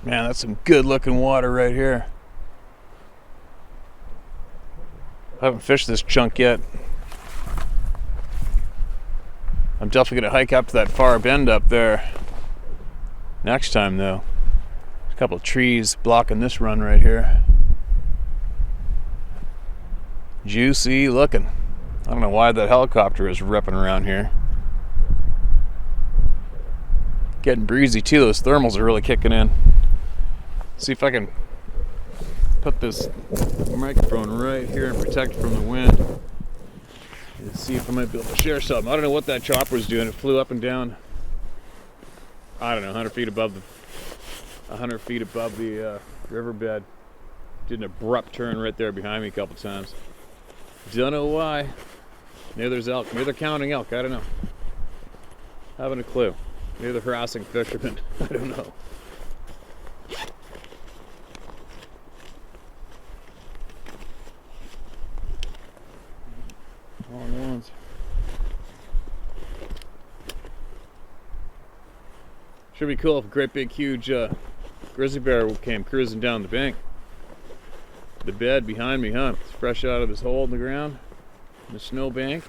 Man, that's some good looking water right here. I haven't fished this chunk yet. I'm definitely gonna hike up to that far bend up there next time though. There's a couple of trees blocking this run right here. Juicy looking. I don't know why that helicopter is ripping around here. Getting breezy too, those thermals are really kicking in. See if I can put this microphone right here and protect it from the wind. And see if I might be able to share something. I don't know what that chopper was doing. It flew up and down, I don't know, 100 feet above the riverbed. Did an abrupt turn right there behind me a couple times. Don't know why. Maybe there's elk. Maybe they're counting elk. I don't know. Haven't a clue. Maybe they're harassing fishermen. I don't know. Long ones. Should be cool if a great big huge grizzly bear came cruising down the bank. The bed behind me, huh? It's fresh out of his hole in the ground, in the snow bank.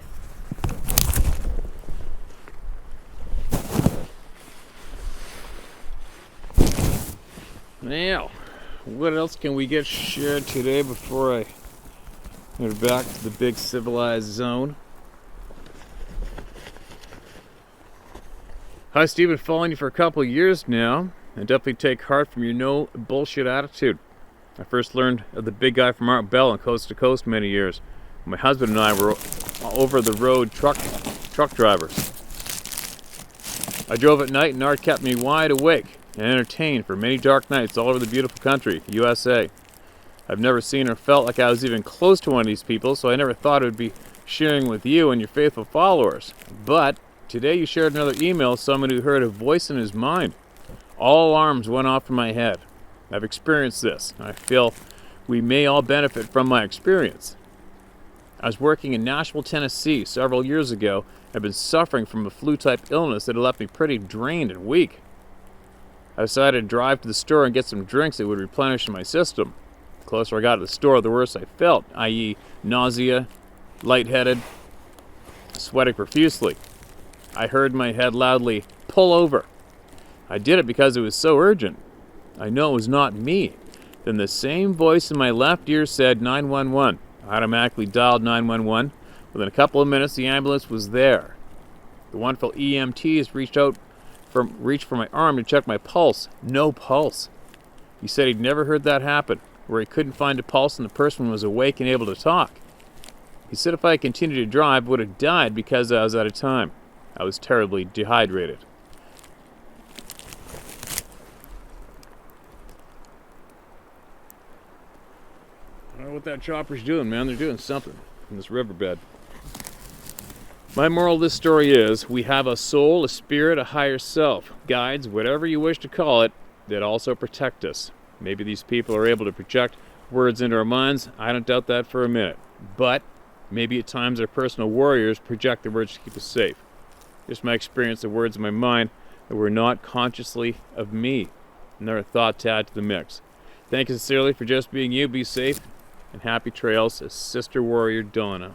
Now, what else can we get shared today before I head back to the big civilized zone? Hi Steve, been following you for a couple of years now, and definitely take heart from your no bullshit attitude. I first learned of the big guy from Art Bell on Coast to Coast many years. My husband and I were over the road truck drivers. I drove at night and Art kept me wide awake and entertained for many dark nights all over the beautiful country, USA. I've never seen or felt like I was even close to one of these people, so I never thought it would be sharing with you and your faithful followers. But today you shared another email of someone who heard a voice in his mind. All alarms went off in my head. I've experienced this. I feel we may all benefit from my experience. I was working in Nashville, Tennessee several years ago. I've been suffering from a flu-type illness that had left me pretty drained and weak. I decided to drive to the store and get some drinks that would replenish my system. The closer I got to the store, the worse I felt, i.e. nausea, lightheaded, sweating profusely. I heard in my head loudly, "Pull over." I did it because it was so urgent. I know it was not me. Then the same voice in my left ear said 911. I automatically dialed 911. Within a couple of minutes, the ambulance was there. The wonderful EMTs reached for my arm to check my pulse. No pulse. He said he'd never heard that happen, where he couldn't find a pulse and the person was awake and able to talk. He said if I continued to drive, I would have died because I was out of time. I was terribly dehydrated. I don't know what that chopper's doing, man. They're doing something in this riverbed. My moral of this story is, we have a soul, a spirit, a higher self, guides, whatever you wish to call it, that also protect us. Maybe these people are able to project words into our minds. I don't doubt that for a minute. But maybe at times our personal warriors project the words to keep us safe. Just my experience of words in my mind that were not consciously of me, and they're a thought to add to the mix. Thank you sincerely for just being you. Be safe and happy trails, Sister Warrior Donna.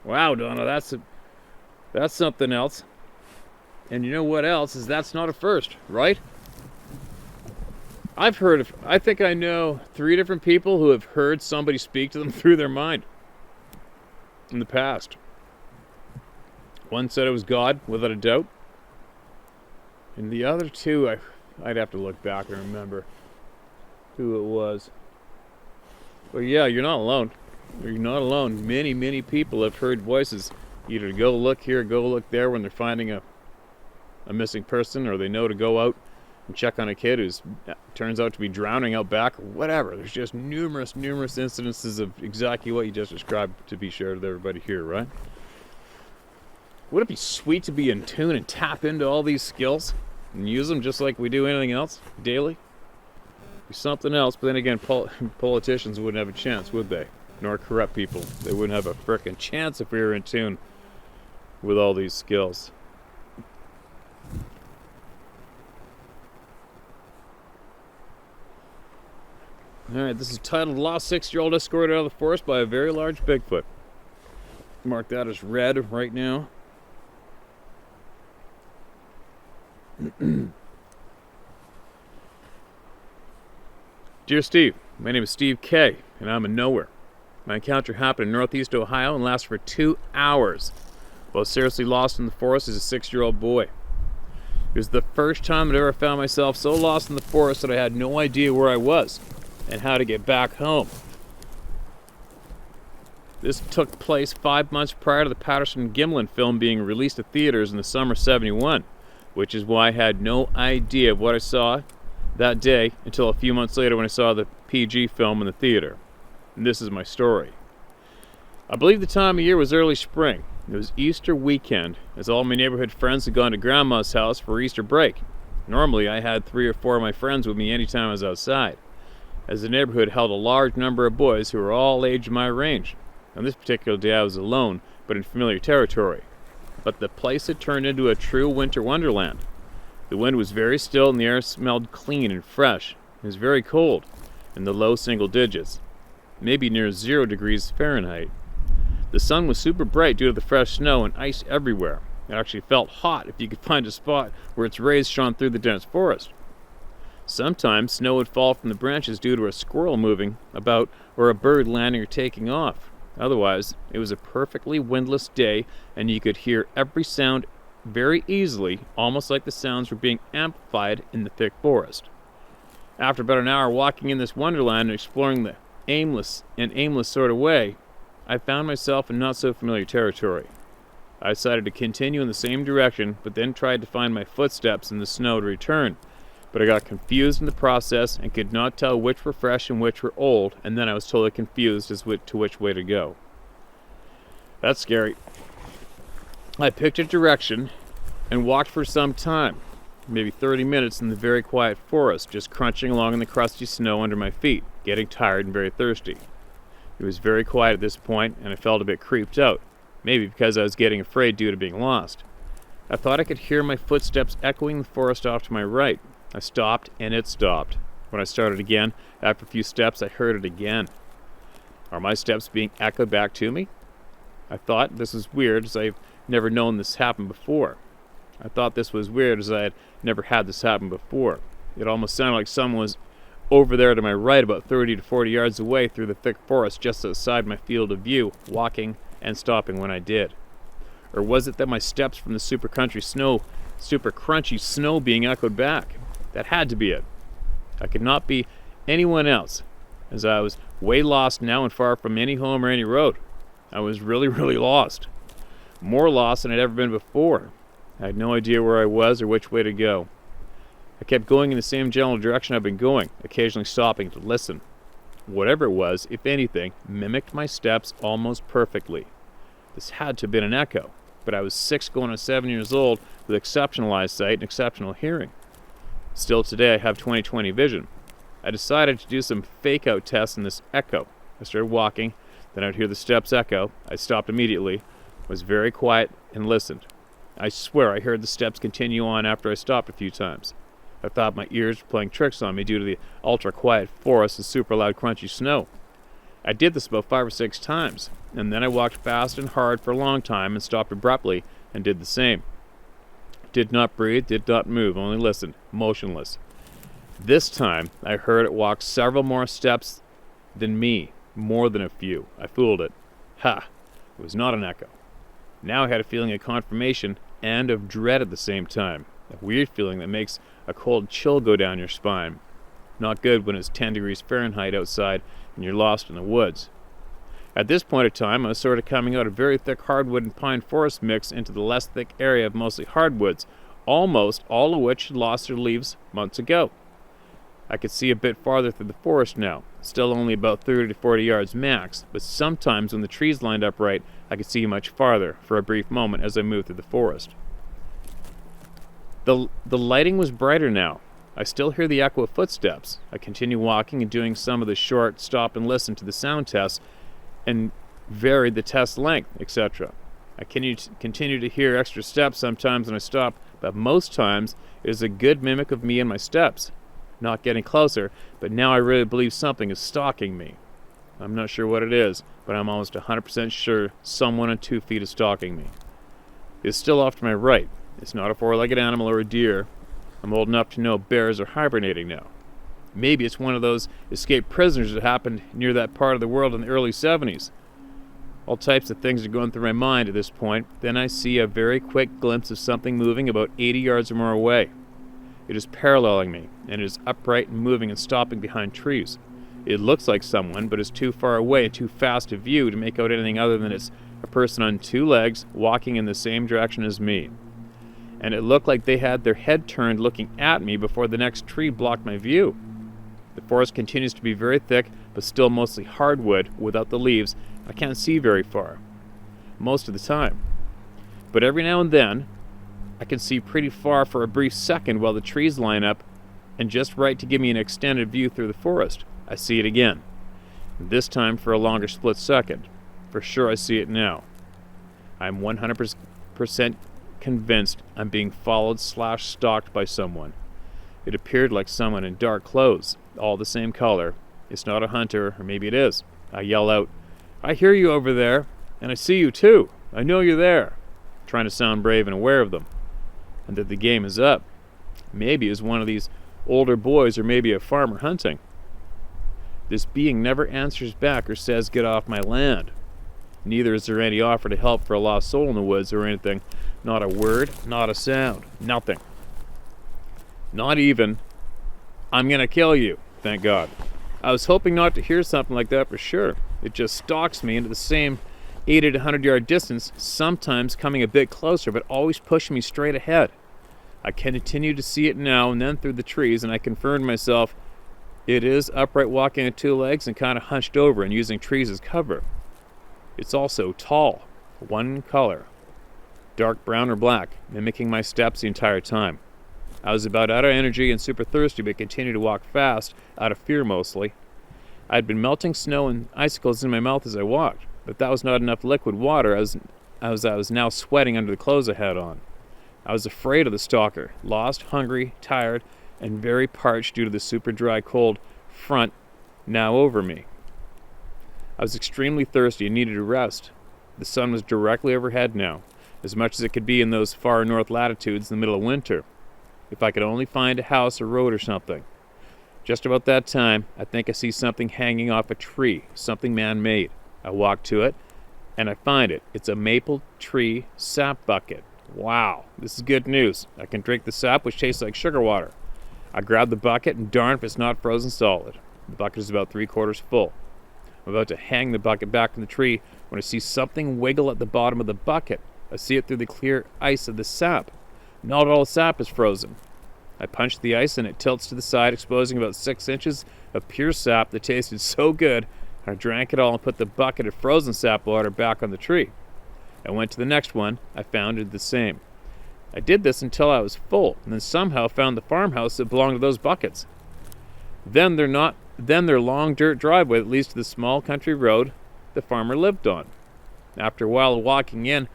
Wow, Donna, that's something else. And you know what else is that's not a first, right? I think I know 3 different people who have heard somebody speak to them through their mind in the past. One said it was God, without a doubt. And the other 2, I'd have to look back and remember who it was. But yeah, you're not alone. You're not alone. Many, many people have heard voices, either to go look here, go look there when they're finding a missing person, or they know to go out and check on a kid who's turns out to be drowning out back, or whatever. There's just numerous incidences of exactly what you just described to be shared with everybody here, right? Would it be sweet to be in tune and tap into all these skills and use them just like we do anything else daily? Be something else, but then again, politicians wouldn't have a chance, would they? Nor corrupt people. They wouldn't have a frickin' chance if we were in tune with all these skills. Alright, this is titled Lost 6-Year-Old Escorted Out of the Forest by a Very Large Bigfoot. Mark that as red right now. Dear Steve, my name is Steve K, and I'm in nowhere. My encounter happened in northeast Ohio and lasted for 2 hours. I was seriously lost in the forest as a 6-year-old boy. It was the first time I'd ever found myself so lost in the forest that I had no idea where I was and how to get back home. This took place 5 months prior to the Patterson-Gimlin film being released to theaters in the summer of '71, which is why I had no idea of what I saw that day until a few months later when I saw the PG film in the theater. And this is my story. I believe the time of year was early spring. It was Easter weekend, as all my neighborhood friends had gone to Grandma's house for Easter break. Normally, I had 3 or 4 of my friends with me anytime I was outside, as the neighborhood held a large number of boys who were all age my range. On this particular day, I was alone, but in familiar territory. But the place had turned into a true winter wonderland. The wind was very still and the air smelled clean and fresh. It was very cold, in the low single digits, maybe near 0 degrees Fahrenheit. The sun was super bright due to the fresh snow and ice everywhere. It actually felt hot if you could find a spot where its rays shone through the dense forest. Sometimes snow would fall from the branches due to a squirrel moving about or a bird landing or taking off. Otherwise, it was a perfectly windless day and you could hear every sound very easily, almost like the sounds were being amplified in the thick forest. After about an hour walking in this wonderland and exploring the aimless sort of way, I found myself in not so familiar territory. I decided to continue in the same direction, but then tried to find my footsteps in the snow to return. But I got confused in the process and could not tell which were fresh and which were old, and then I was totally confused as to which way to go. That's scary. I picked a direction and walked for some time, maybe 30 minutes in the very quiet forest, just crunching along in the crusty snow under my feet, getting tired and very thirsty. It was very quiet at this point, and I felt a bit creeped out, maybe because I was getting afraid due to being lost. I thought I could hear my footsteps echoing the forest off to my right. I stopped, and it stopped. When I started again, after a few steps, I heard it again. Are my steps being echoed back to me? I thought this was weird, as I've never known this happen before. I thought this was weird, as I had never had this happen before. It almost sounded like someone was over there to my right, about 30 to 40 yards away through the thick forest just outside my field of view, walking and stopping when I did. Or was it that my steps from the super crunchy snow being echoed back? That had to be it. I could not be anyone else, as I was way lost now and far from any home or any road. I was really, really lost. More lost than I'd ever been before. I had no idea where I was or which way to go. I kept going in the same general direction I've been going, occasionally stopping to listen. Whatever it was, if anything, mimicked my steps almost perfectly. This had to have been an echo, but I was 6 going on 7 years old with exceptional eyesight and exceptional hearing. Still today I have 20/20 vision. I decided to do some fake-out tests in this echo. I started walking, then I would hear the steps echo. I stopped immediately, was very quiet, and listened. I swear I heard the steps continue on after I stopped a few times. I thought my ears were playing tricks on me due to the ultra-quiet forest and super loud crunchy snow. I did this about 5 or 6 times, and then I walked fast and hard for a long time and stopped abruptly and did the same. Did not breathe, did not move, only listened, motionless. This time, I heard it walk several more steps than me, more than a few. I fooled it. Ha! It was not an echo. Now I had a feeling of confirmation and of dread at the same time. A weird feeling that makes a cold chill go down your spine. Not good when it's 10 degrees Fahrenheit outside and you're lost in the woods. At this point of time, I was sort of coming out of very thick hardwood and pine forest mix into the less thick area of mostly hardwoods, almost all of which had lost their leaves months ago. I could see a bit farther through the forest now, still only about 30 to 40 yards max, but sometimes when the trees lined up right, I could see much farther for a brief moment as I moved through the forest. The lighting was brighter now. I still hear the echo of footsteps. I continue walking and doing some of the short stop and listen to the sound tests and varied the test length, etc. I continue to hear extra steps sometimes when I stop, but most times it is a good mimic of me and my steps. not getting closer, but now I really believe something is stalking me. I'm not sure what it is, but I'm almost 100% sure someone on 2 feet is stalking me. It's still off to my right. It's not a 4-legged animal or a deer. I'm old enough to know bears are hibernating now. Maybe it's one of those escaped prisoners that happened near that part of the world in the early 70s. All types of things are going through my mind at this point. Then I see a very quick glimpse of something moving about 80 yards or more away. It is paralleling me, and it is upright and moving and stopping behind trees. It looks like someone, but is too far away and too fast to view to make out anything other than it's a person on 2 legs walking in the same direction as me. And it looked like they had their head turned looking at me before the next tree blocked my view. The forest continues to be very thick, but still mostly hardwood without the leaves. I can't see very far, most of the time. But every now and then, I can see pretty far for a brief second while the trees line up, and just right to give me an extended view through the forest. I see it again, this time for a longer split second. For sure I see it now. I'm 100% convinced I'm being followed/stalked by someone. It appeared like someone in dark clothes, all the same color. It's not a hunter, or maybe it is. I yell out, "I hear you over there, and I see you too. I know you're there," trying to sound brave and aware of them, and that the game is up. Maybe it's one of these older boys, or maybe a farmer hunting. This being never answers back or says, "Get off my land." Neither is there any offer to help for a lost soul in the woods or anything. Not a word, not a sound, nothing. Not even, "I'm gonna kill you," thank God. I was hoping not to hear something like that for sure. It just stalks me into the same 80 to 100 yard distance, sometimes coming a bit closer, but always pushing me straight ahead. I continue to see it now and then through the trees, and I confirmed myself it is upright walking on 2 legs and kind of hunched over and using trees as cover. It's also tall, one color, dark brown or black, mimicking my steps the entire time. I was about out of energy and super thirsty, but continued to walk fast, out of fear mostly. I had been melting snow and icicles in my mouth as I walked, but that was not enough liquid water as I was now sweating under the clothes I had on. I was afraid of the stalker, lost, hungry, tired, and very parched due to the super dry cold front now over me. I was extremely thirsty and needed a rest. The sun was directly overhead now, as much as it could be in those far north latitudes in the middle of winter. If I could only find a house or road or something. Just about that time, I think I see something hanging off a tree, something man-made. I walk to it, and I find it. It's a maple tree sap bucket. Wow, this is good news. I can drink the sap, which tastes like sugar water. I grab the bucket, and darn if it's not frozen solid. The bucket is about 3/4 full. I'm about to hang the bucket back in the tree when I see something wiggle at the bottom of the bucket. I see it through the clear ice of the sap. Not all the sap is frozen. I punch the ice and it tilts to the side, exposing about 6 inches of pure sap that tasted so good. I drank it all and put the bucket of frozen sap water back on the tree. I went to the next one. I found it the same. I did this until I was full, and then somehow found the farmhouse that belonged to those buckets. Then their long dirt driveway that leads to the small country road the farmer lived on. After a while of walking in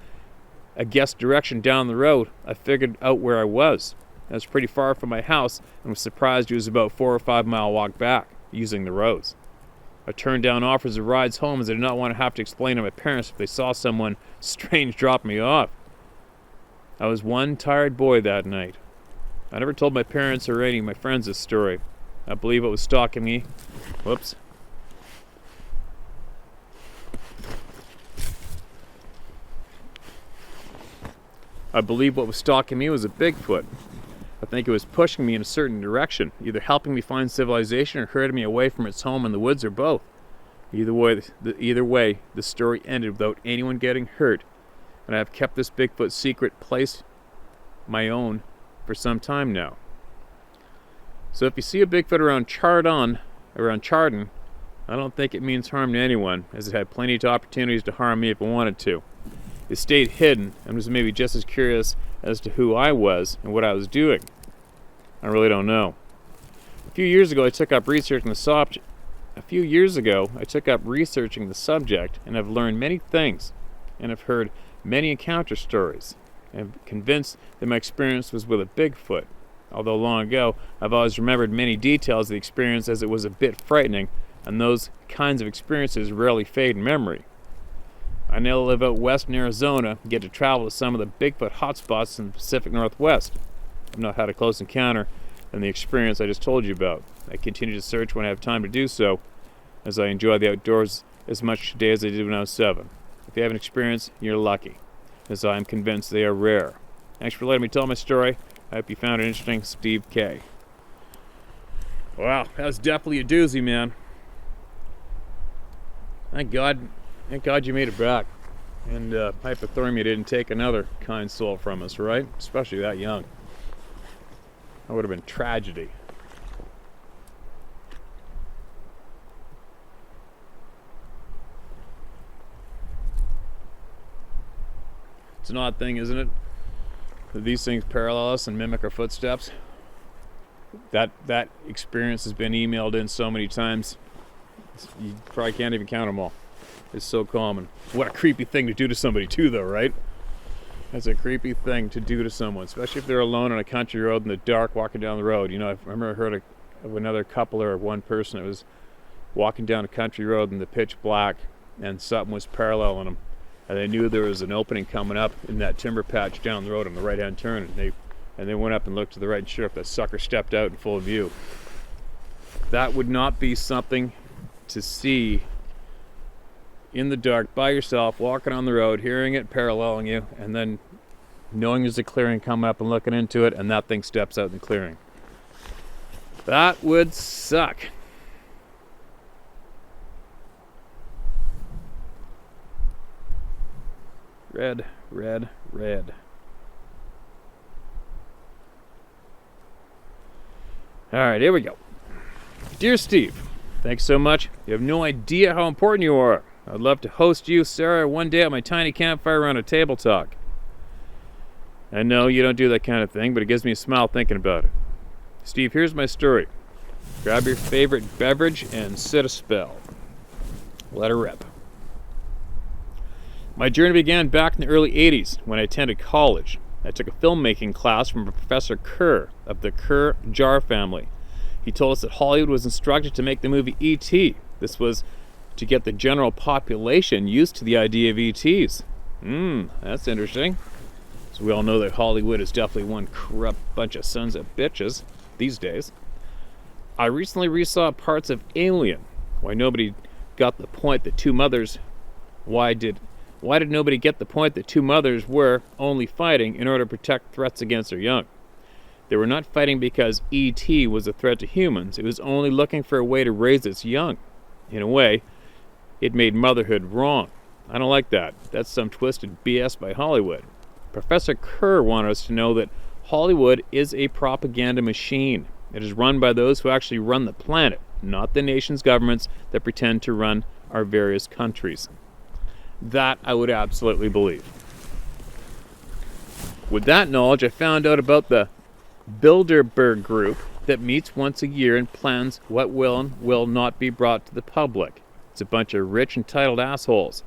a guess direction down the road, I figured out where I was. I was pretty far from my house and was surprised it was about 4 or 5 mile walk back, using the roads. I turned down offers of rides home as I did not want to have to explain to my parents if they saw someone strange drop me off. I was one tired boy that night. I never told my parents or any of my friends this story. I believe what was stalking me. Whoops. I believe what was stalking me was a Bigfoot. I think it was pushing me in a certain direction, either helping me find civilization or herding me away from its home in the woods, or both. Either way, the story ended without anyone getting hurt, and I have kept this Bigfoot secret place my own for some time now. So if you see a Bigfoot around Chardon, I don't think it means harm to anyone, as it had plenty of opportunities to harm me if it wanted to. It stayed hidden and was maybe just as curious as to who I was and what I was doing. I really don't know. A few years ago I took up researching the subject and have learned many things and have heard many encounter stories. I'm convinced that my experience was with a Bigfoot. Although long ago, I've always remembered many details of the experience as it was a bit frightening, and those kinds of experiences rarely fade in memory. I now live out west in Arizona and get to travel to some of the Bigfoot hotspots in the Pacific Northwest. I've not had a close encounter in the experience I just told you about. I continue to search when I have time to do so, as I enjoy the outdoors as much today as I did when I was 7. If you have an experience, you're lucky, as I am convinced they are rare. Thanks for letting me tell my story. I hope you found it interesting. Steve K. Wow, that was definitely a doozy, man. Thank God you made it back. And hypothermia didn't take another kind soul from us, right? Especially that young. That would have been tragedy. It's an odd thing, isn't it? That these things parallel us and mimic our footsteps. That experience has been emailed in so many times. You probably can't even count them all. It's so common. What a creepy thing to do to somebody too, though, right? That's a creepy thing to do to someone, especially if they're alone on a country road in the dark walking down the road. You know, I remember I heard of another couple or one person that was walking down a country road in the pitch black, and something was paralleling them. And they knew there was an opening coming up in that timber patch down the road on the right-hand turn, and they went up and looked to the right and sure if that sucker stepped out in full view. That would not be something to see in the dark by yourself, walking on the road, hearing it paralleling you, and then knowing there's a clearing coming up and looking into it, and that thing steps out in the clearing. That would suck. Red, red, red. Alright, here we go. Dear Steve, thanks so much. You have no idea how important you are. I'd love to host you, Sarah, one day at my tiny campfire around a table talk. I know you don't do that kind of thing, but it gives me a smile thinking about it. Steve, here's my story. Grab your favorite beverage and sit a spell. Let her rip. My journey began back in the early 80s when I attended college. I took a filmmaking class from Professor Kerr of the Kerr-Jar family. He told us that Hollywood was instructed to make the movie E.T. This was to get the general population used to the idea of ETs. That's interesting. So we all know that Hollywood is definitely one corrupt bunch of sons of bitches these days. I recently resaw parts of Alien. Why did nobody get the point that two mothers were only fighting in order to protect threats against their young? They were not fighting because E.T. was a threat to humans. It was only looking for a way to raise its young. In a way, it made motherhood wrong. I don't like that. That's some twisted BS by Hollywood. Professor Kerr wanted us to know that Hollywood is a propaganda machine. It is run by those who actually run the planet, not the nation's governments that pretend to run our various countries. That I would absolutely believe. With that knowledge, I found out about the Bilderberg Group that meets once a year and plans what will and will not be brought to the public. It's a bunch of rich, entitled assholes.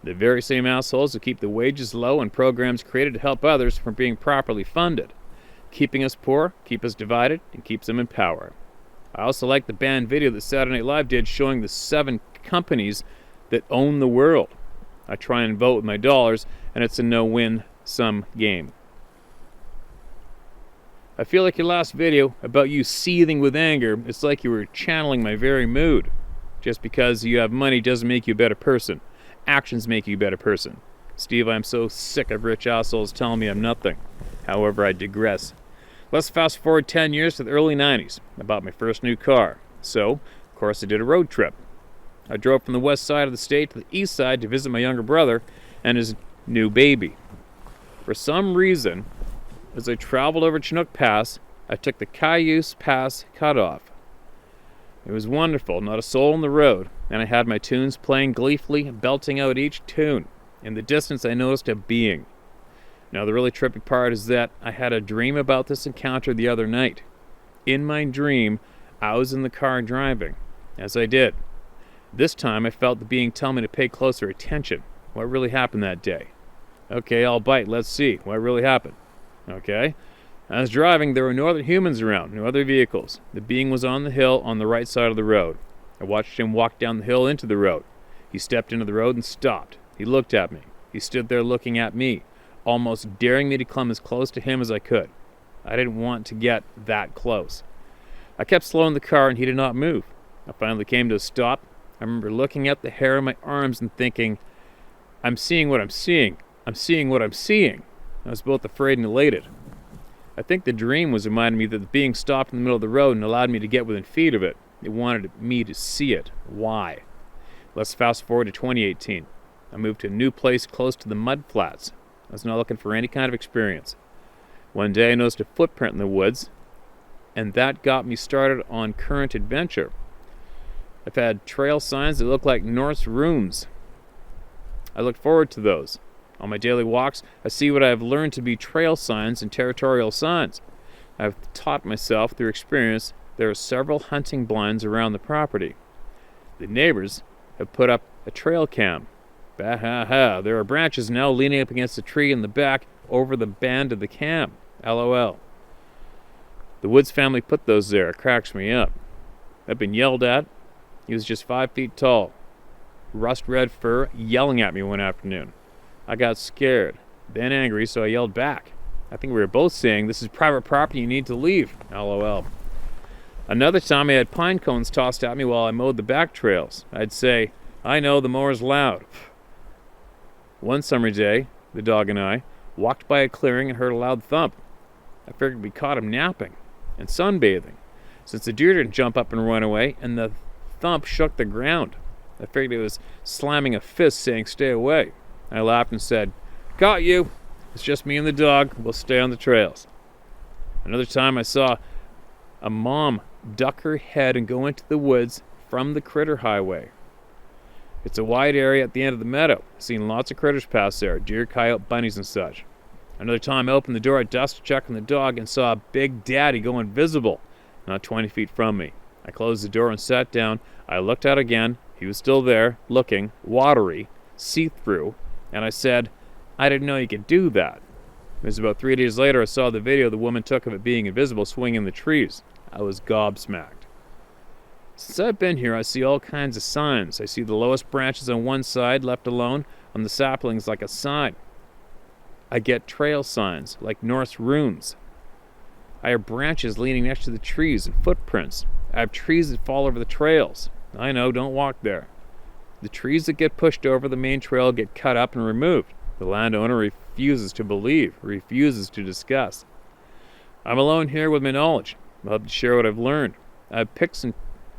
The very same assholes who keep the wages low and programs created to help others from being properly funded. Keeping us poor, keep us divided, and keeps them in power. I also like the banned video that Saturday Night Live did showing the 7 companies that own the world. I try and vote with my dollars, and it's a no-win-sum game. I feel like your last video about you seething with anger, it's like you were channeling my very mood. Just because you have money doesn't make you a better person. Actions make you a better person. Steve, I'm so sick of rich assholes telling me I'm nothing. However, I digress. Let's fast forward 10 years to the early 90s. I bought my first new car. So, of course, I did a road trip. I drove from the west side of the state to the east side to visit my younger brother and his new baby. For some reason, as I traveled over Chinook Pass, I took the Cayuse Pass cutoff. It was wonderful, not a soul on the road, and I had my tunes playing gleefully, belting out each tune. In the distance, I noticed a being. Now, the really trippy part is that I had a dream about this encounter the other night. In my dream, I was in the car driving, as I did. This time, I felt the being tell me to pay closer attention. What really happened that day? Okay, I'll bite. Let's see. What really happened? Okay. I was driving. There were no other humans around, no other vehicles. The being was on the hill on the right side of the road. I watched him walk down the hill into the road. He stepped into the road and stopped. He looked at me. He stood there looking at me, almost daring me to come as close to him as I could. I didn't want to get that close. I kept slowing the car and he did not move. I finally came to a stop. I remember looking at the hair on my arms and thinking, I'm seeing what I'm seeing. I'm seeing what I'm seeing. I was both afraid and elated. I think the dream was reminding me that the being stopped in the middle of the road and allowed me to get within feet of it. It wanted me to see it. Why? Let's fast forward to 2018. I moved to a new place close to the mud flats. I was not looking for any kind of experience. One day I noticed a footprint in the woods, and that got me started on current adventure. I've had trail signs that look like Norse runes. I look forward to those. On my daily walks, I see what I have learned to be trail signs and territorial signs. I have taught myself through experience there are several hunting blinds around the property. The neighbors have put up a trail cam. Bah-ha-ha, there are branches now leaning up against a tree in the back over the band of the cam. LOL. The Woods family put those there. It cracks me up. I've been yelled at. He was just 5 feet tall. Rust red fur, yelling at me one afternoon. I got scared, then angry, so I yelled back. I think we were both saying, this is private property, you need to leave. LOL. Another time I had pine cones tossed at me while I mowed the back trails. I'd say, I know the mower's loud. One summer day, the dog and I walked by a clearing and heard a loud thump. I figured we caught him napping and sunbathing, since the deer didn't jump up and run away, and the thump shook the ground. I figured it was slamming a fist saying, stay away. I laughed and said, got you. It's just me and the dog. We'll stay on the trails. Another time I saw a mom duck her head and go into the woods from the critter highway. It's a wide area at the end of the meadow. I've seen lots of critters pass there, deer, coyote, bunnies, and such. Another time I opened the door at dusk to check on the dog and saw a Big Daddy go invisible, not 20 feet from me. I closed the door and sat down. I looked out again. He was still there, looking, watery, see-through, and I said, I didn't know you could do that. It was about 3 days later I saw the video the woman took of it being invisible swinging in the trees. I was gobsmacked. Since I've been here, I see all kinds of signs. I see the lowest branches on one side left alone, on the saplings like a sign. I get trail signs, like Norse runes. I have branches leaning next to the trees and footprints. I have trees that fall over the trails. I know, don't walk there. The trees that get pushed over the main trail get cut up and removed. The landowner refuses to believe, refuses to discuss. I'm alone here with my knowledge. I'll have to share what I've learned. I have pics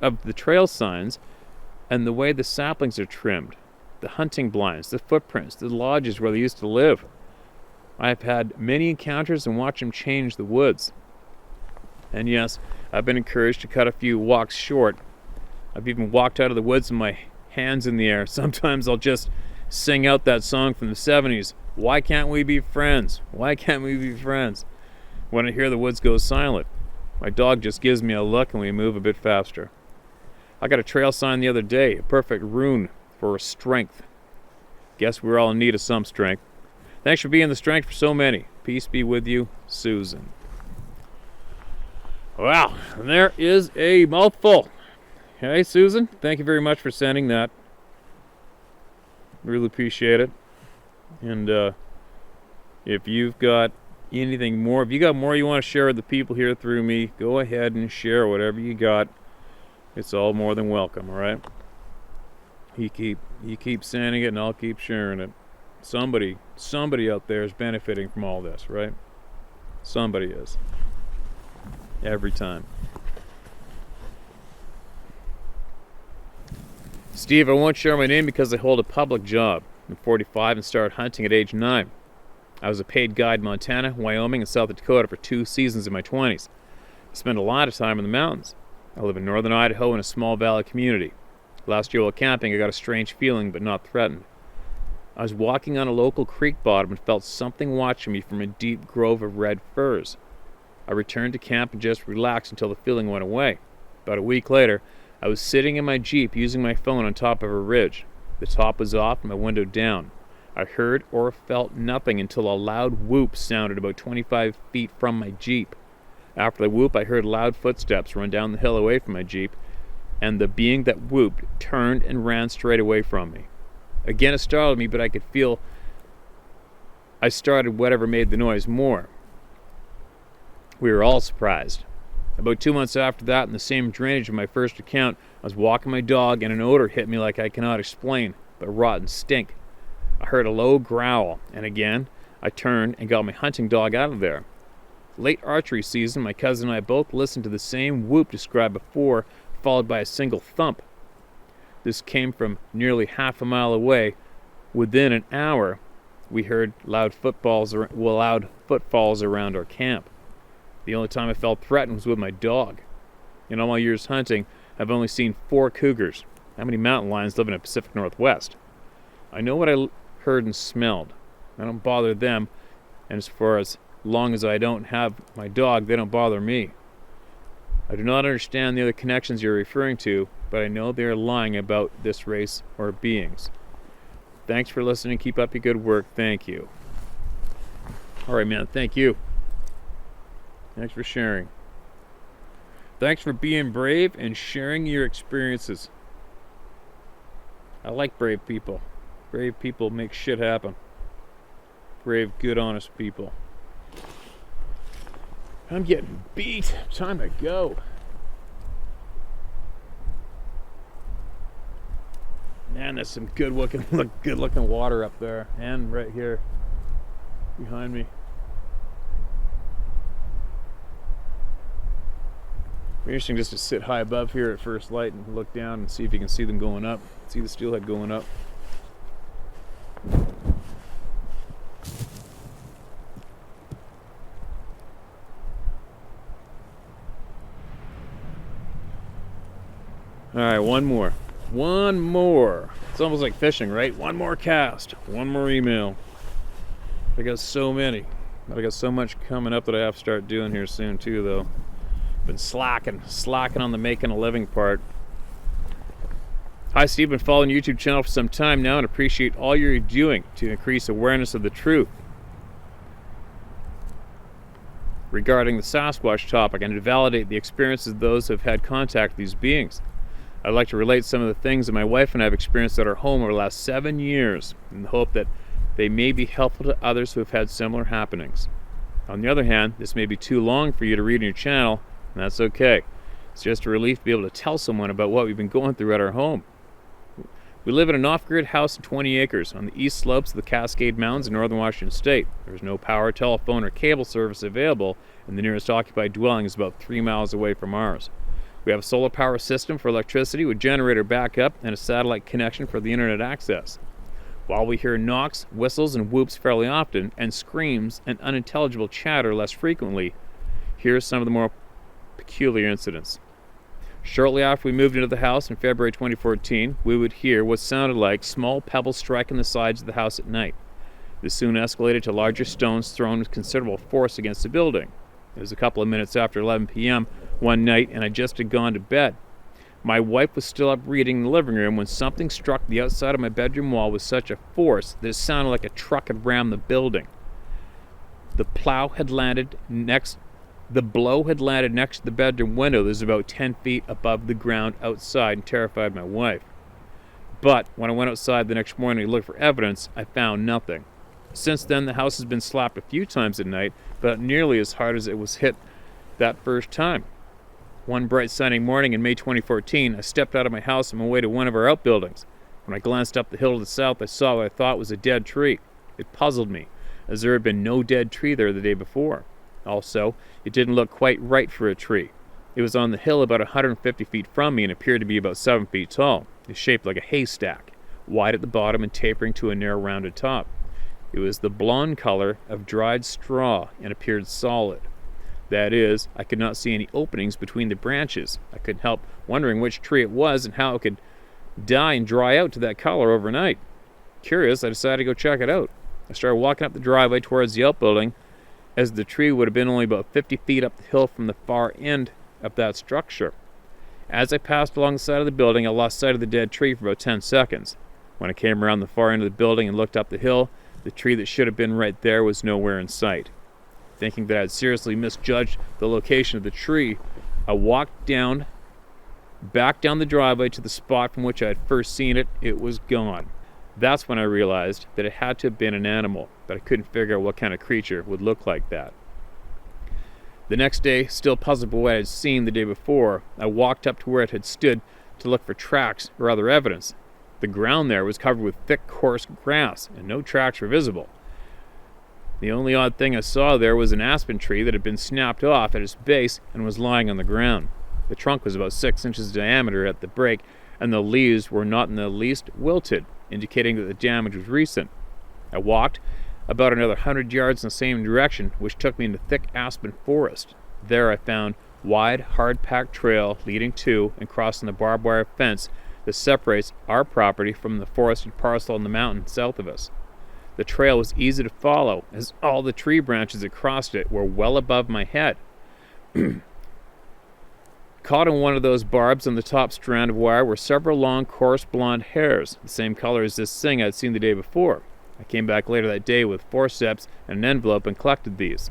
of the trail signs and the way the saplings are trimmed, the hunting blinds, the footprints, the lodges where they used to live. I have had many encounters and watched them change the woods. And yes, I've been encouraged to cut a few walks short. I've even walked out of the woods with my hands in the air. Sometimes I'll just sing out that song from the 70s, Why Can't We Be Friends? Why Can't We Be Friends? When I hear the woods go silent, my dog just gives me a look and we move a bit faster. I got a trail sign the other day, a perfect rune for strength. Guess we're all in need of some strength. Thanks for being the strength for so many. Peace be with you, Susan. Wow, there is a mouthful. Hey, Susan, thank you very much for sending that. Really appreciate it. And if you've got anything more, if you got more you want to share with the people here through me, go ahead and share whatever you got. It's all more than welcome, all right? You keep sending it and I'll keep sharing it. Somebody out there is benefiting from all this, right? Somebody is. Every time. Steve, I won't share my name because I hold a public job. I'm 45 and started hunting at age 9. I was a paid guide in Montana, Wyoming, and South Dakota for 2 seasons in my 20s. I spent a lot of time in the mountains. I live in northern Idaho in a small valley community. Last year while camping, I got a strange feeling, but not threatened. I was walking on a local creek bottom and felt something watching me from a deep grove of red firs. I returned to camp and just relaxed until the feeling went away. About a week later, I was sitting in my Jeep using my phone on top of a ridge. The top was off and my window down. I heard or felt nothing until a loud whoop sounded about 25 feet from my Jeep. After the whoop, I heard loud footsteps run down the hill away from my Jeep, and the being that whooped turned and ran straight away from me. Again, it startled me, but I could feel I started whatever made the noise more. We were all surprised. About 2 months after that, in the same drainage of my first account, I was walking my dog and an odor hit me like I cannot explain, but rotten stink. I heard a low growl, and again, I turned and got my hunting dog out of there. Late archery season, my cousin and I both listened to the same whoop described before, followed by a single thump. This came from nearly half a mile away. Within an hour, we heard loud footfalls around our camp. The only time I felt threatened was with my dog. In all my years hunting, I've only seen 4 cougars. How many mountain lions live in the Pacific Northwest? I know what I heard and smelled. I don't bother them, and as long as I don't have my dog, they don't bother me. I do not understand the other connections you're referring to, but I know they are lying about this race or beings. Thanks for listening. Keep up your good work. Thank you. All right, man. Thank you. Thanks for sharing. Thanks for being brave and sharing your experiences. I like brave people. Brave people make shit happen. Brave, good, honest people. I'm getting beat. Time to go. Man, there's some good looking water up there, and right here behind me. Interesting just to sit high above here at first light and look down and see if you can see them going up. See the steelhead going up. Alright, one more. It's almost like fishing, right? One more cast. One more email. I got so many. But I got so much coming up that I have to start doing here soon too, though. Been slacking on the making a living part. Hi Steve, been following your YouTube channel for some time now and appreciate all you're doing to increase awareness of the truth regarding the Sasquatch topic and to validate the experiences of those who have had contact with these beings. I'd like to relate some of the things that my wife and I have experienced at our home over the last 7 years in the hope that they may be helpful to others who have had similar happenings. On the other hand, this may be too long for you to read in your channel, and that's okay. It's just a relief to be able to tell someone about what we've been going through at our home. We live in an off-grid house of 20 acres on the east slopes of the Cascade Mountains in northern Washington state. There's no power, telephone, or cable service available, and the nearest occupied dwelling is about 3 miles away from ours. We have a solar power system for electricity with generator backup and a satellite connection for the internet access. While we hear knocks, whistles, and whoops fairly often, and screams and unintelligible chatter less frequently, here are some of the more peculiar incidents. Shortly after we moved into the house in February 2014, we would hear what sounded like small pebbles striking the sides of the house at night. This soon escalated to larger stones thrown with considerable force against the building. It was a couple of minutes after 11 p.m. one night, and I just had gone to bed. My wife was still up reading in the living room when something struck the outside of my bedroom wall with such a force that it sounded like a truck had rammed the building. The blow had landed next to the bedroom window that was about 10 feet above the ground outside and terrified my wife. But when I went outside the next morning to look for evidence, I found nothing. Since then, the house has been slapped a few times at night, but not nearly as hard as it was hit that first time. One bright sunny morning in May 2014, I stepped out of my house on my way to one of our outbuildings. When I glanced up the hill to the south, I saw what I thought was a dead tree. It puzzled me, as there had been no dead tree there the day before. Also, it didn't look quite right for a tree. It was on the hill about 150 feet from me and appeared to be about 7 feet tall. It was shaped like a haystack, wide at the bottom and tapering to a narrow rounded top. It was the blonde color of dried straw and appeared solid. That is, I could not see any openings between the branches. I couldn't help wondering which tree it was and how it could die and dry out to that color overnight. Curious, I decided to go check it out. I started walking up the driveway towards the outbuilding, as the tree would have been only about 50 feet up the hill from the far end of that structure. As I passed along the side of the building, I lost sight of the dead tree for about 10 seconds. When I came around the far end of the building and looked up the hill, the tree that should have been right there was nowhere in sight. Thinking that I had seriously misjudged the location of the tree, I walked back down the driveway to the spot from which I had first seen it. It was gone. That's when I realized that it had to have been an animal, but I couldn't figure out what kind of creature would look like that. The next day, still puzzled by what I had seen the day before, I walked up to where it had stood to look for tracks or other evidence. The ground there was covered with thick, coarse grass, and no tracks were visible. The only odd thing I saw there was an aspen tree that had been snapped off at its base and was lying on the ground. The trunk was about 6 inches in diameter at the break, and the leaves were not in the least wilted, indicating that the damage was recent. I walked about another 100 yards in the same direction, which took me into thick aspen forest. There I found a wide, hard-packed trail leading to and crossing the barbed wire fence that separates our property from the forested parcel on the mountain south of us. The trail was easy to follow, as all the tree branches that crossed it were well above my head. Caught in one of those barbs on the top strand of wire were several long, coarse blonde hairs, the same color as this thing I had seen the day before. I came back later that day with forceps and an envelope and collected these.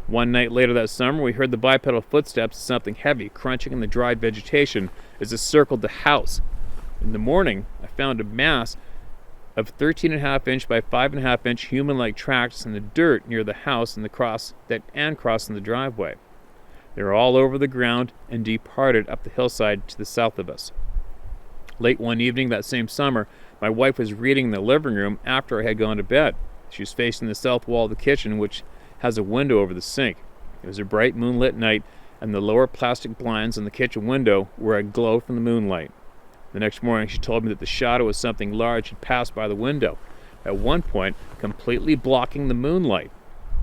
One night later that summer, we heard the bipedal footsteps of something heavy crunching in the dried vegetation as it circled the house. In the morning, I found a mass of 13.5-inch by 5.5-inch human-like tracks in the dirt near the house and crossing the driveway. They were all over the ground and departed up the hillside to the south of us. Late one evening that same summer, my wife was reading in the living room after I had gone to bed. She was facing the south wall of the kitchen, which has a window over the sink. It was a bright moonlit night, and the lower plastic blinds on the kitchen window were aglow from the moonlight. The next morning she told me that the shadow of something large had passed by the window, at one point completely blocking the moonlight.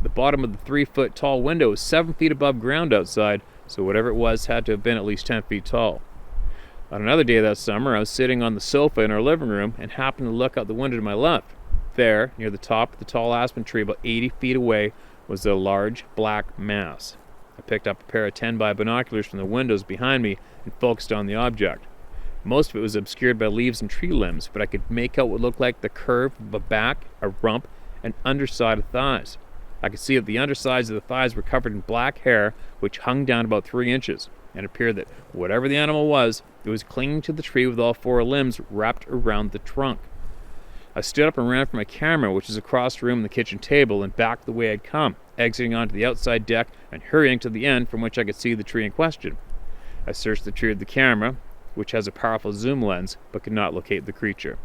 The bottom of the 3-foot tall window was 7 feet above ground outside, so whatever it was had to have been at least 10 feet tall. On another day that summer, I was sitting on the sofa in our living room and happened to look out the window to my left. There, near the top of the tall aspen tree about 80 feet away, was a large black mass. I picked up a pair of 10 by binoculars from the windows behind me and focused on the object. Most of it was obscured by leaves and tree limbs, but I could make out what looked like the curve of a back, a rump, and underside of thighs. I could see that the undersides of the thighs were covered in black hair, which hung down about 3 inches, and it appeared that whatever the animal was, it was clinging to the tree with all 4 limbs wrapped around the trunk. I stood up and ran for my camera, which was across the room and the kitchen table, and back the way I'd come, exiting onto the outside deck and hurrying to the end from which I could see the tree in question. I searched the tree with the camera, which has a powerful zoom lens, but could not locate the creature.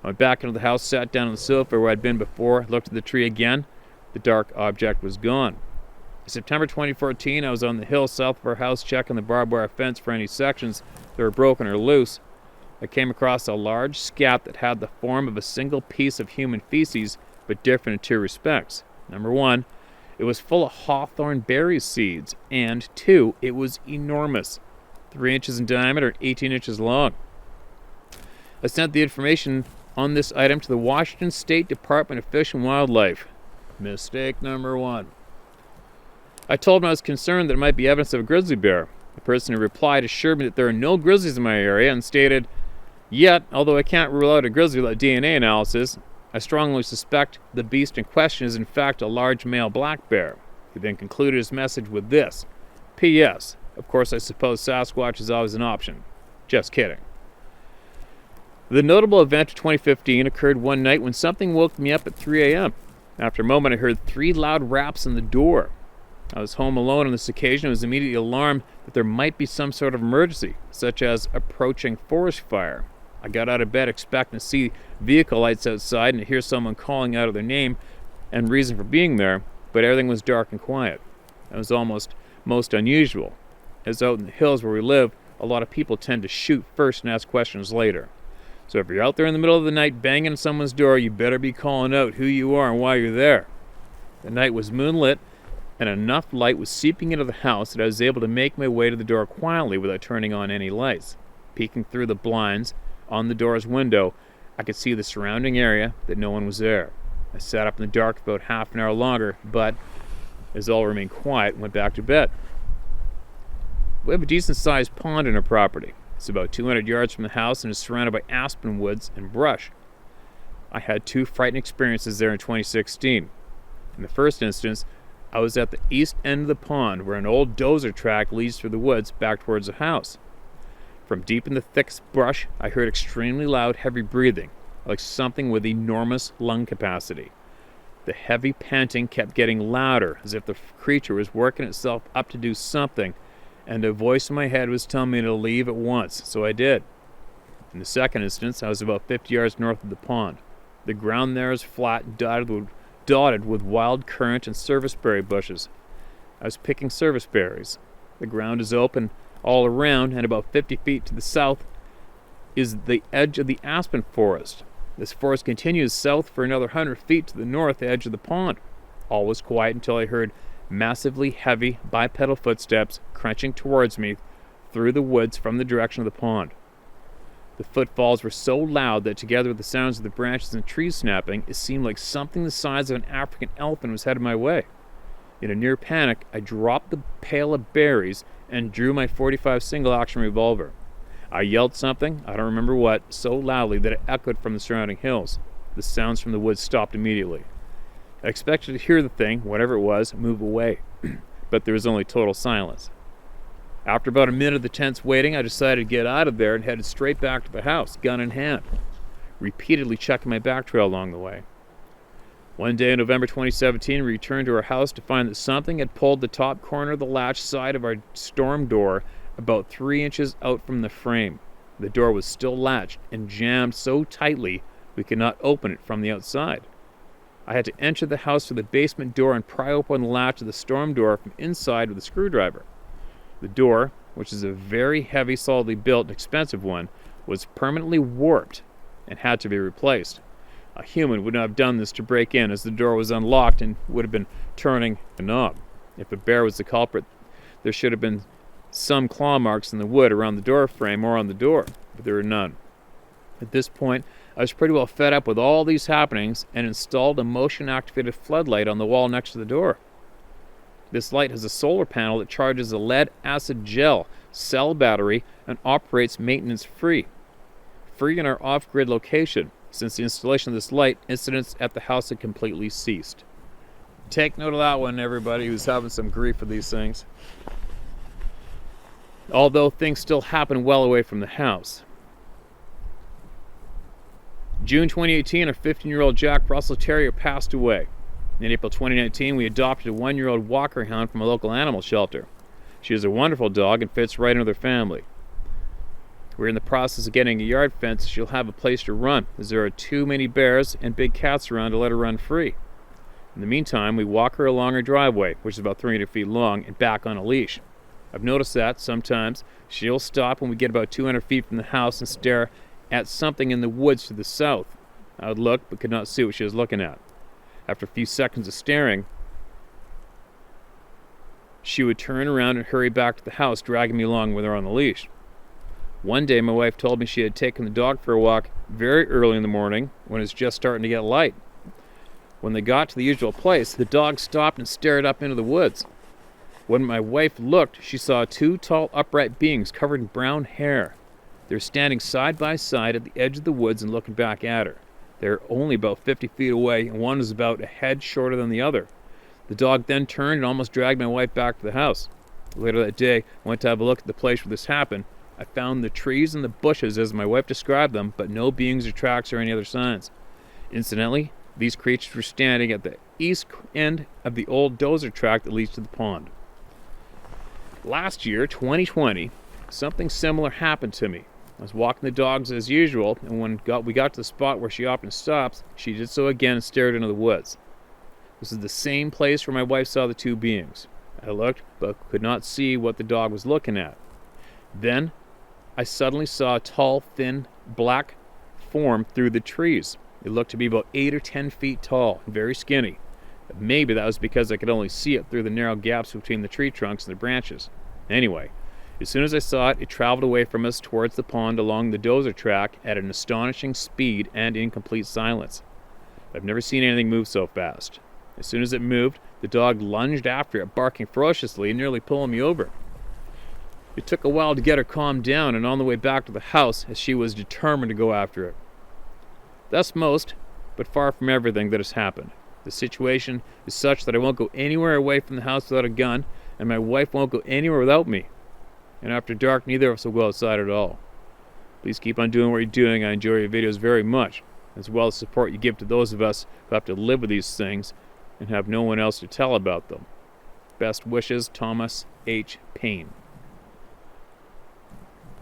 I went back into the house, sat down on the sofa where I'd been before, looked at the tree again. The dark object was gone. In September 2014, I was on the hill south of our house checking the barbed wire fence for any sections that were broken or loose. I came across a large scat that had the form of a single piece of human feces, but different in 2 respects. Number 1, it was full of hawthorn berry seeds, and 2, it was enormous, 3 inches in diameter, 18 inches long. I sent the information on this item to the Washington State Department of Fish and Wildlife. Mistake number 1. I told him I was concerned that it might be evidence of a grizzly bear. The person who replied assured me that there are no grizzlies in my area and stated, "Yet, although I can't rule out a grizzly without DNA analysis, I strongly suspect the beast in question is in fact a large male black bear." He then concluded his message with this: "P.S. Of course, I suppose Sasquatch is always an option. Just kidding." The notable event of 2015 occurred one night when something woke me up at 3 a.m. After a moment, I heard 3 loud raps on the door. I was home alone on this occasion and was immediately alarmed that there might be some sort of emergency, such as approaching forest fire. I got out of bed expecting to see vehicle lights outside and to hear someone calling out of their name and reason for being there, but everything was dark and quiet. That was almost most unusual, as out in the hills where we live, a lot of people tend to shoot first and ask questions later. So if you're out there in the middle of the night banging on someone's door, you better be calling out who you are and why you're there. The night was moonlit, and enough light was seeping into the house that I was able to make my way to the door quietly without turning on any lights. Peeking through the blinds on the door's window, I could see the surrounding area, that no one was there. I sat up in the dark for about half an hour longer, but, as all remained quiet, went back to bed. We have a decent-sized pond in our property. It's about 200 yards from the house and is surrounded by aspen woods and brush. I had two frightening experiences there in 2016. In the first instance, I was at the east end of the pond where an old dozer track leads through the woods back towards the house. From deep in the thick brush, I heard extremely loud, heavy breathing, like something with enormous lung capacity. The heavy panting kept getting louder, as if the creature was working itself up to do something, and a voice in my head was telling me to leave at once, so I did. In the second instance, I was about 50 yards north of the pond. The ground there is flat, dotted with wild currant and serviceberry bushes. I was picking serviceberries. The ground is open all around, and about 50 feet to the south is the edge of the aspen forest. This forest continues south for another 100 feet to the north edge of the pond. All was quiet until I heard massively heavy bipedal footsteps crunching towards me through the woods from the direction of the pond. The footfalls were so loud that together with the sounds of the branches and trees snapping, it seemed like something the size of an African elephant was headed my way. In a near panic, I dropped the pail of berries and drew my .45 single-action revolver. I yelled something, I don't remember what, so loudly that it echoed from the surrounding hills. The sounds from the woods stopped immediately. I expected to hear the thing, whatever it was, move away, but there was only total silence. After about a minute of the tense waiting, I decided to get out of there and headed straight back to the house, gun in hand, repeatedly checking my back trail along the way. One day in November 2017, we returned to our house to find that something had pulled the top corner of the latch side of our storm door about 3 inches out from the frame. The door was still latched and jammed so tightly we could not open it from the outside. I had to enter the house through the basement door and pry open the latch of the storm door from inside with a screwdriver. The door, which is a very heavy, solidly built and expensive one, was permanently warped and had to be replaced. A human would not have done this to break in, as the door was unlocked and would have been turning a knob. If a bear was the culprit, there should have been some claw marks in the wood around the door frame or on the door, but there were none. At this point, I was pretty well fed up with all these happenings and installed a motion-activated floodlight on the wall next to the door. This light has a solar panel that charges a lead-acid gel cell battery and operates maintenance-free. Free in our off-grid location. Since the installation of this light, incidents at the house had completely ceased. Take note of that one, everybody who's having some grief with these things. Although things still happen well away from the house. June 2018, our 15-year-old Jack Russell Terrier passed away. In April 2019, we adopted a 1-year-old Walker Hound from a local animal shelter. She is a wonderful dog and fits right into their family. We're in the process of getting a yard fence so she'll have a place to run, as there are too many bears and big cats around to let her run free. In the meantime, we walk her along her driveway, which is about 300 feet long, and back on a leash. I've noticed that sometimes she'll stop when we get about 200 feet from the house and stare at something in the woods to the south. I would look, but could not see what she was looking at. After a few seconds of staring, she would turn around and hurry back to the house, dragging me along with her on the leash. One day, my wife told me she had taken the dog for a walk very early in the morning when it was just starting to get light. When they got to the usual place, the dog stopped and stared up into the woods. When my wife looked, she saw two tall, upright beings covered in brown hair. They were standing side by side at the edge of the woods and looking back at her. They were only about 50 feet away, and one was about a head shorter than the other. The dog then turned and almost dragged my wife back to the house. Later that day, I went to have a look at the place where this happened. I found the trees and the bushes as my wife described them, but no beings or tracks or any other signs. Incidentally, these creatures were standing at the east end of the old dozer track that leads to the pond. Last year, 2020, something similar happened to me. I was walking the dogs as usual, and when we got to the spot where she often stops, she did so again and stared into the woods. This is the same place where my wife saw the two beings. I looked, but could not see what the dog was looking at. Then, I suddenly saw a tall, thin, black form through the trees. It looked to be about 8 or 10 feet tall and very skinny. But maybe that was because I could only see it through the narrow gaps between the tree trunks and the branches. Anyway, as soon as I saw it, it traveled away from us towards the pond along the dozer track at an astonishing speed and in complete silence. I've never seen anything move so fast. As soon as it moved, the dog lunged after it, barking ferociously and nearly pulling me over. It took a while to get her calmed down and on the way back to the house, as she was determined to go after it. Thus most, but far from everything that has happened. The situation is such that I won't go anywhere away from the house without a gun, and my wife won't go anywhere without me. And after dark, neither of us will go outside at all. Please keep on doing what you're doing. I enjoy your videos very much, as well as support you give to those of us who have to live with these things and have no one else to tell about them. Best wishes, Thomas H. Payne.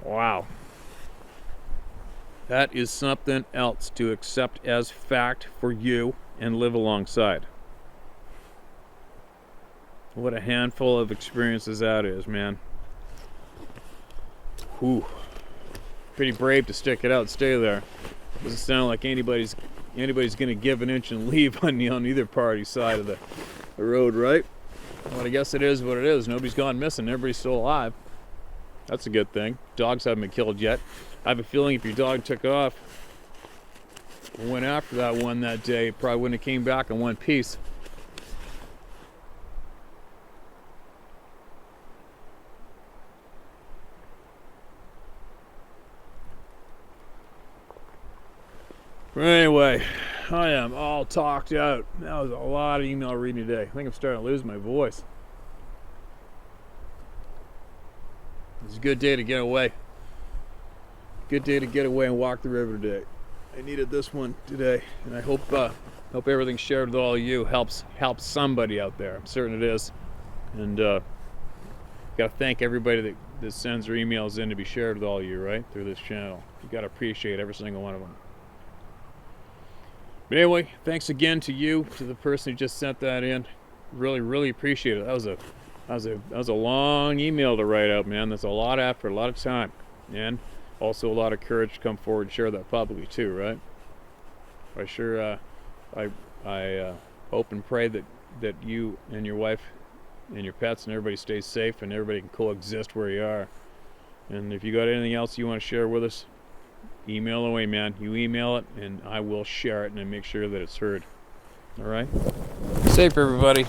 Wow. That is something else to accept as fact for you and live alongside. What a handful of experiences that is, man. Whew. Pretty brave to stick it out and stay there. Doesn't sound like anybody's gonna give an inch and leave on either party's side of the road, right? Well, I guess it is what it is. Nobody's gone missing. Everybody's still alive. That's a good thing. Dogs haven't been killed yet. I have a feeling if your dog took off and went after that one that day, it probably wouldn't have came back in one piece. But anyway, I am all talked out. That was a lot of email reading today. I think I'm starting to lose my voice. It's a good day to get away. Good day to get away and walk the river today. I needed this one today, and I hope everything shared with all of you helps somebody out there. I'm certain it is. And got to thank everybody that sends their emails in to be shared with all of you, right, through this channel. You got to appreciate every single one of them. But anyway, thanks again to you, to the person who just sent that in. Really, really appreciate it. That was a long email to write out, man. That's a lot of effort, a lot of time, and also a lot of courage to come forward and share that publicly too, right? I sure, I hope and pray that you and your wife and your pets and everybody stays safe and everybody can coexist where you are. And if you got anything else you want to share with us, email away, man. You email it and I will share it and make sure that it's heard. All right? Safe, everybody.